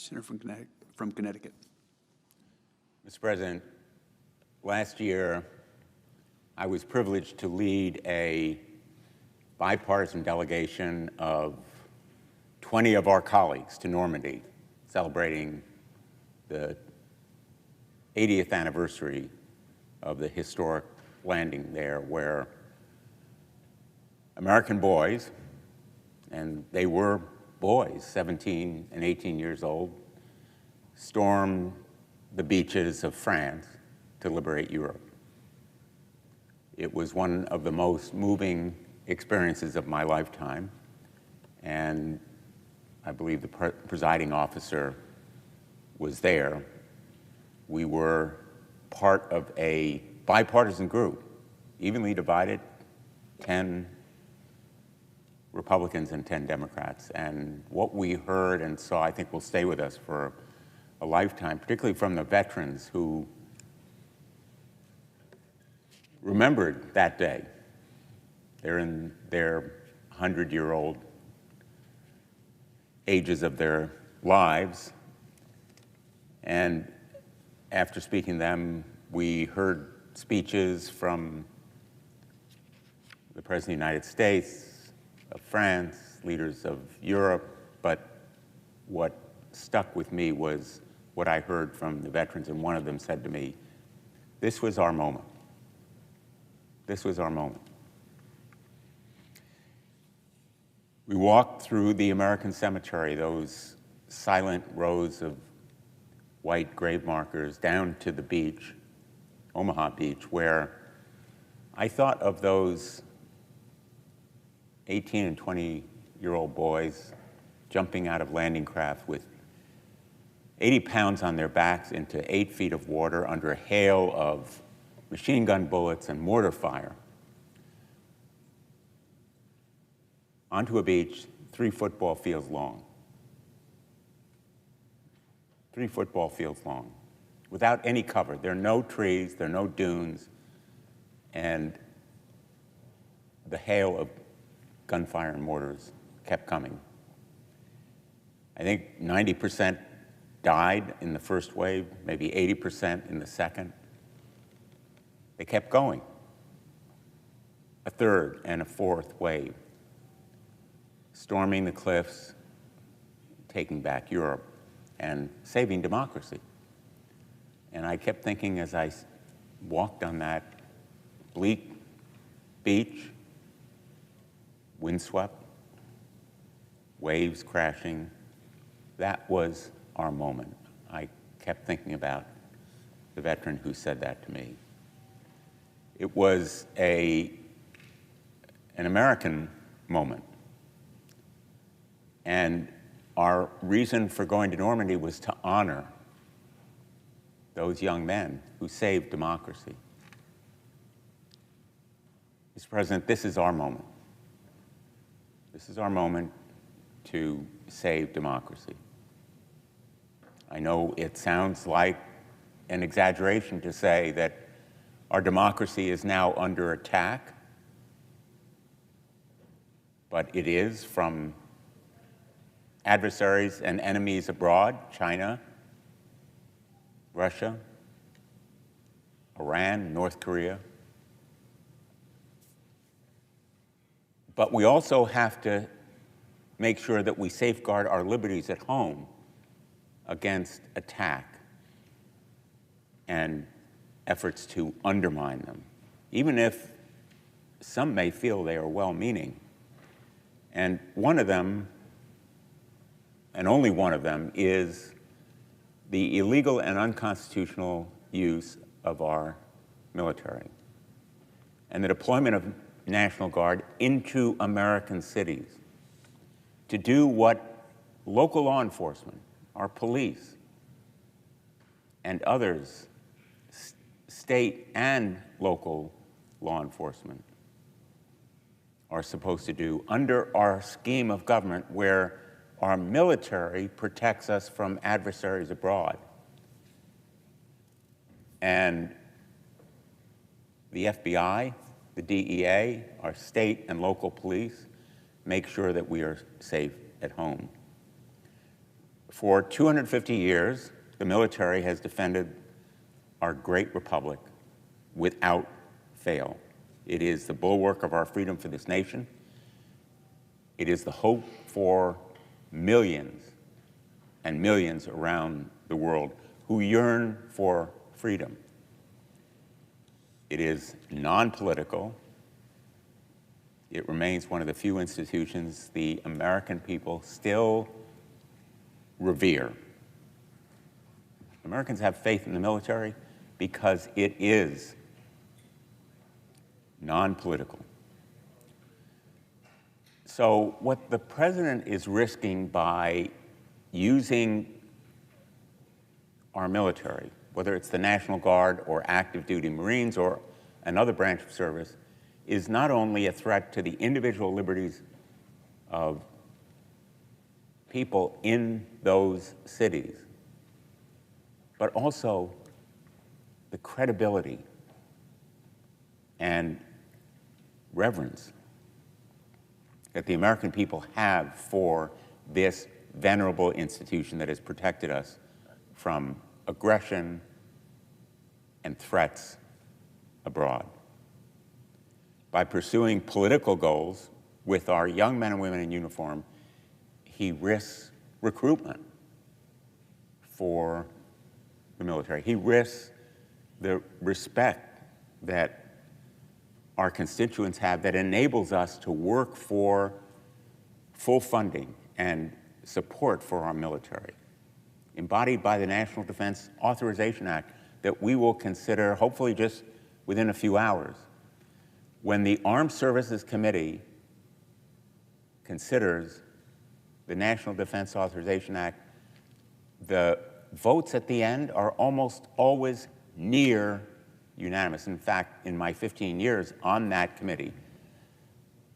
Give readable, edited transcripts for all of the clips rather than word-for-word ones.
Senator from Connecticut. Mr. President, last year I was privileged to lead a bipartisan delegation of 20 of our colleagues to Normandy, celebrating the 80th anniversary of the historic landing there, where American boys, and they were boys, 17 and 18 years old, stormed the beaches of France to liberate Europe. It was one of the most moving experiences of my lifetime, and I believe the presiding officer was there. We were part of a bipartisan group, evenly divided, 10 Republicans and 10 Democrats. And what we heard and saw, I think, will stay with us for a lifetime, particularly from the veterans who remembered that day. They're in their 100-year-old ages of their lives. And after speaking to them, we heard speeches from the President of the United States, of France, leaders of Europe, but what stuck with me was what I heard from the veterans, and one of them said to me, "This was our moment. This was our moment." We walked through the American cemetery, those silent rows of white grave markers, down to the beach, Omaha Beach, where I thought of those 18 and 20-year-old boys jumping out of landing craft with 80 pounds on their backs into 8 feet of water under a hail of machine gun bullets and mortar fire, onto a beach 3 football fields long. 3 football fields long, without any cover. There are no trees, there are no dunes, and the hail of gunfire and mortars kept coming. I think 90% died in the first wave, maybe 80% in the second. They kept going. A third and a fourth wave, storming the cliffs, taking back Europe, and saving democracy. And I kept thinking as I walked on that bleak beach, windswept, waves crashing, that was our moment. I kept thinking about the veteran who said that to me. It was an American moment. And our reason for going to Normandy was to honor those young men who saved democracy. Mr. President, this is our moment. This is our moment to save democracy. I know it sounds like an exaggeration to say that our democracy is now under attack, but it is from adversaries and enemies abroad: China, Russia, Iran, North Korea. But we also have to make sure that we safeguard our liberties at home against attack and efforts to undermine them, even if some may feel they are well-meaning. And one of them, and only one of them, is the illegal and unconstitutional use of our military and the deployment of National Guard into American cities to do what local law enforcement, our police, and others, state and local law enforcement, are supposed to do under our scheme of government, where our military protects us from adversaries abroad. And the FBI, the DEA, our state and local police make sure that we are safe at home. For 250 years, the military has defended our great republic without fail. It is the bulwark of our freedom for this nation. It is the hope for millions and millions around the world who yearn for freedom. It is non-political. It remains one of the few institutions the American people still revere. Americans have faith in the military because it is non-political. So what the president is risking by using our military, whether it's the National Guard or active duty Marines or another branch of service, is not only a threat to the individual liberties of people in those cities, but also the credibility and reverence that the American people have for this venerable institution that has protected us from aggression and threats abroad. By pursuing political goals with our young men and women in uniform, he risks recruitment for the military. He risks the respect that our constituents have that enables us to work for full funding and support for our military, embodied by the National Defense Authorization Act that we will consider hopefully just within a few hours. When the Armed Services Committee considers the National Defense Authorization Act, the votes at the end are almost always near unanimous. In fact, in my 15 years on that committee,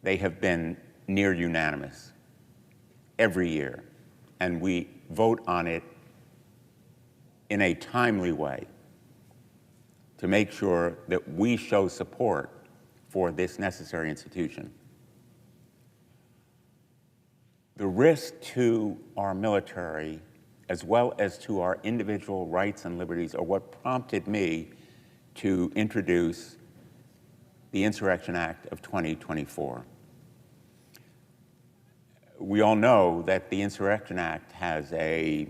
they have been near unanimous every year, and we vote on it in a timely way to make sure that we show support for this necessary institution. The risk to our military, as well as to our individual rights and liberties, are what prompted me to introduce the Insurrection Act of 2024. We all know that the Insurrection Act has a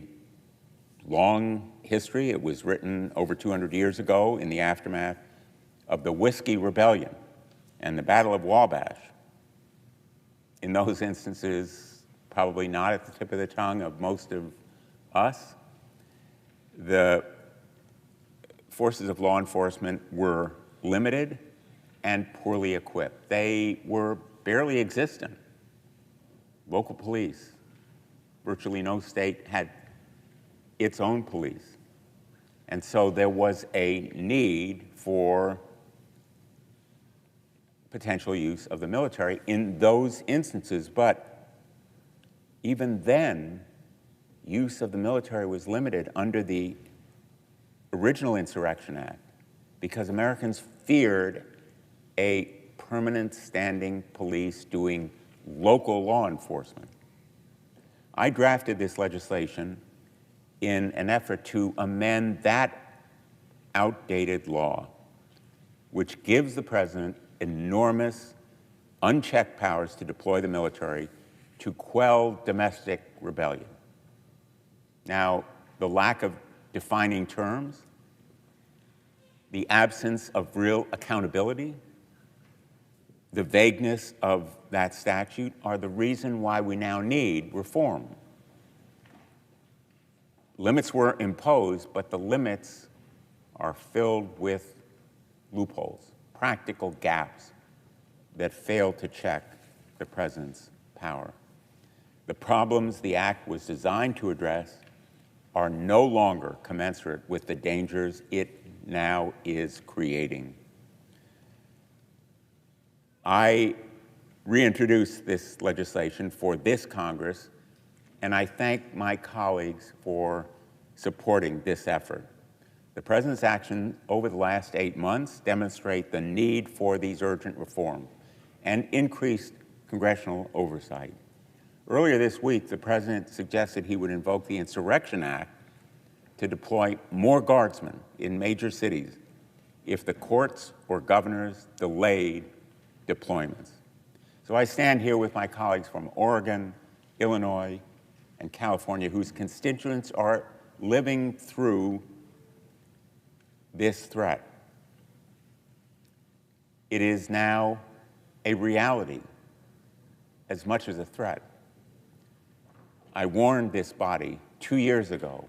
long history. It was written over 200 years ago in the aftermath of the Whiskey Rebellion and the Battle of Wabash. In those instances, probably not at the tip of the tongue of most of us, the forces of law enforcement were limited and poorly equipped. They were barely existent. Local police, virtually no state had its own police. And so there was a need for potential use of the military in those instances. But even then, use of the military was limited under the original Insurrection Act because Americans feared a permanent standing police doing local law enforcement. I drafted this legislation in an effort to amend that outdated law, which gives the president enormous, unchecked powers to deploy the military to quell domestic rebellion. Now, the lack of defining terms, the absence of real accountability, the vagueness of that statute are the reason why we now need reform. Limits were imposed, but the limits are filled with loopholes, practical gaps that fail to check the president's power. The problems the act was designed to address are no longer commensurate with the dangers it now is creating. I reintroduced this legislation for this Congress, and I thank my colleagues for supporting this effort. The President's actions over the last 8 months demonstrate the need for these urgent reforms and increased congressional oversight. Earlier this week, the president suggested he would invoke the Insurrection Act to deploy more guardsmen in major cities if the courts or governors delayed deployments. So I stand here with my colleagues from Oregon, Illinois, and California, whose constituents are living through this threat. It is now a reality as much as a threat. I warned this body 2 years ago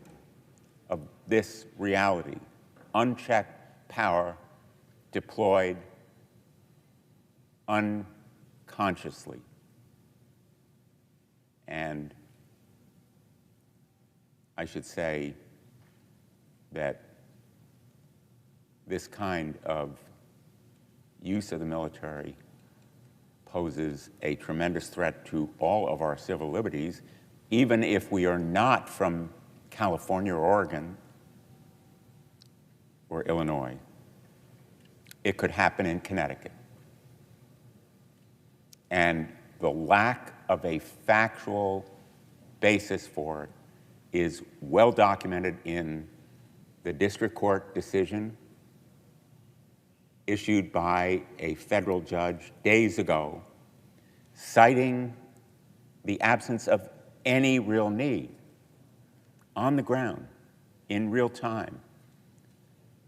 of this reality: unchecked power deployed unconsciously. And I should say that this kind of use of the military poses a tremendous threat to all of our civil liberties, even if we are not from California or Oregon or Illinois. It could happen in Connecticut. And the lack of a factual basis for it is well documented in the district court decision issued by a federal judge days ago, citing the absence of any real need on the ground in real time,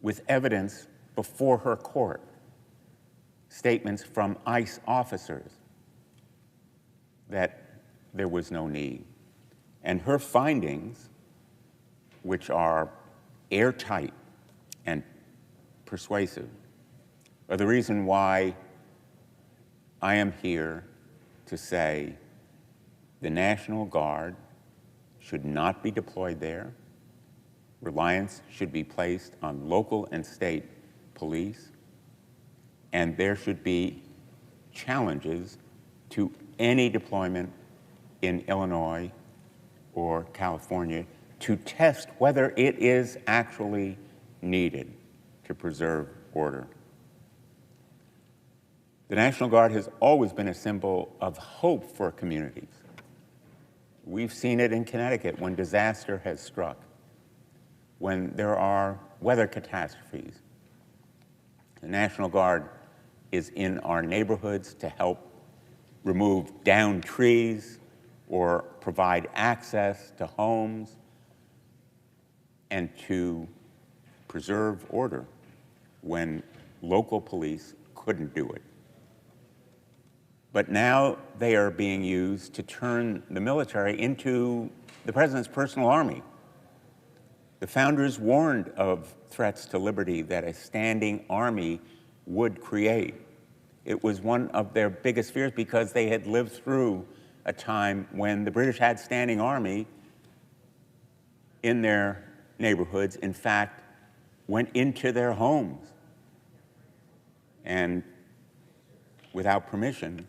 with evidence before her court, statements from ICE officers that there was no need. And her findings, which are airtight and persuasive, are the reason why I am here to say the National Guard should not be deployed there. Reliance should be placed on local and state police, and there should be challenges to any deployment in Illinois or California to test whether it is actually needed to preserve order. The National Guard has always been a symbol of hope for communities. We've seen it in Connecticut when disaster has struck, when there are weather catastrophes. The National Guard is in our neighborhoods to help remove downed trees or provide access to homes and to preserve order when local police couldn't do it. But now they are being used to turn the military into the president's personal army. The founders warned of threats to liberty that a standing army would create. It was one of their biggest fears because they had lived through a time when the British had standing army in their neighborhoods, in fact, went into their homes and, without permission,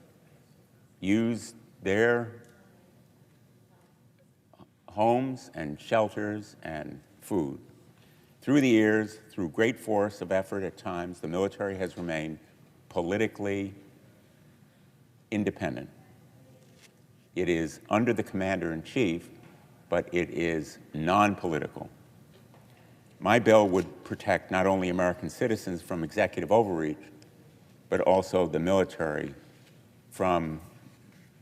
used their homes and shelters and food. Through the years, through great force of effort at times, the military has remained politically independent. It is under the commander-in-chief, but it is non-political. My bill would protect not only American citizens from executive overreach, but also the military from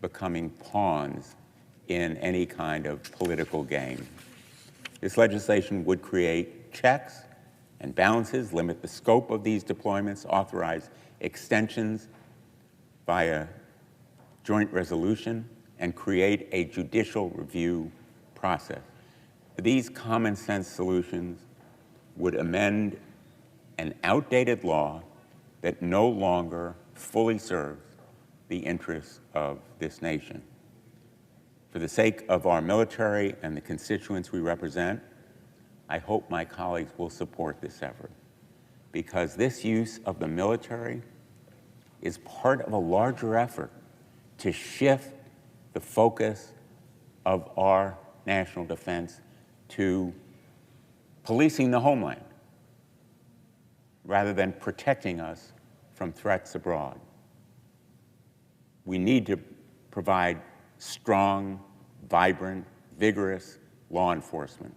becoming pawns in any kind of political game. This legislation would create checks and balances, limit the scope of these deployments, authorize extensions via joint resolution, and create a judicial review process. These common sense solutions would amend an outdated law that no longer fully serves the interests of this nation. For the sake of our military and the constituents we represent, I hope my colleagues will support this effort, because this use of the military is part of a larger effort to shift the focus of our national defense to policing the homeland rather than protecting us from threats abroad. We need to provide strong, vibrant, vigorous law enforcement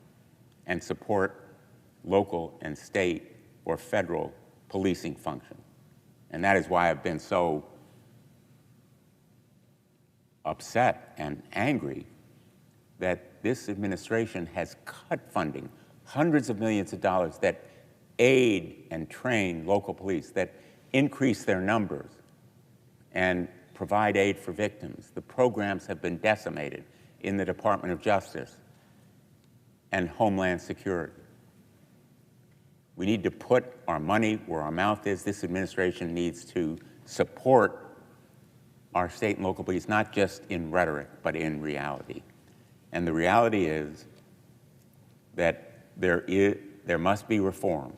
and support local and state or federal policing function. And that is why I've been so upset and angry that this administration has cut funding, hundreds of millions of dollars that aid and train local police, that increase their numbers and provide aid for victims. The programs have been decimated in the Department of Justice and Homeland Security. We need to put our money where our mouth is. This administration needs to support our state and local police, not just in rhetoric, but in reality. And the reality is that there must be reform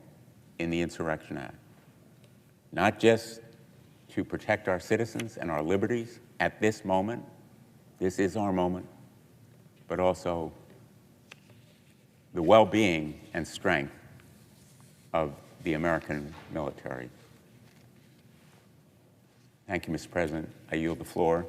in the Insurrection Act, not just to protect our citizens and our liberties at this moment, this is our moment, but also the well-being and strength of the American military. Thank you, Mr. President. I yield the floor.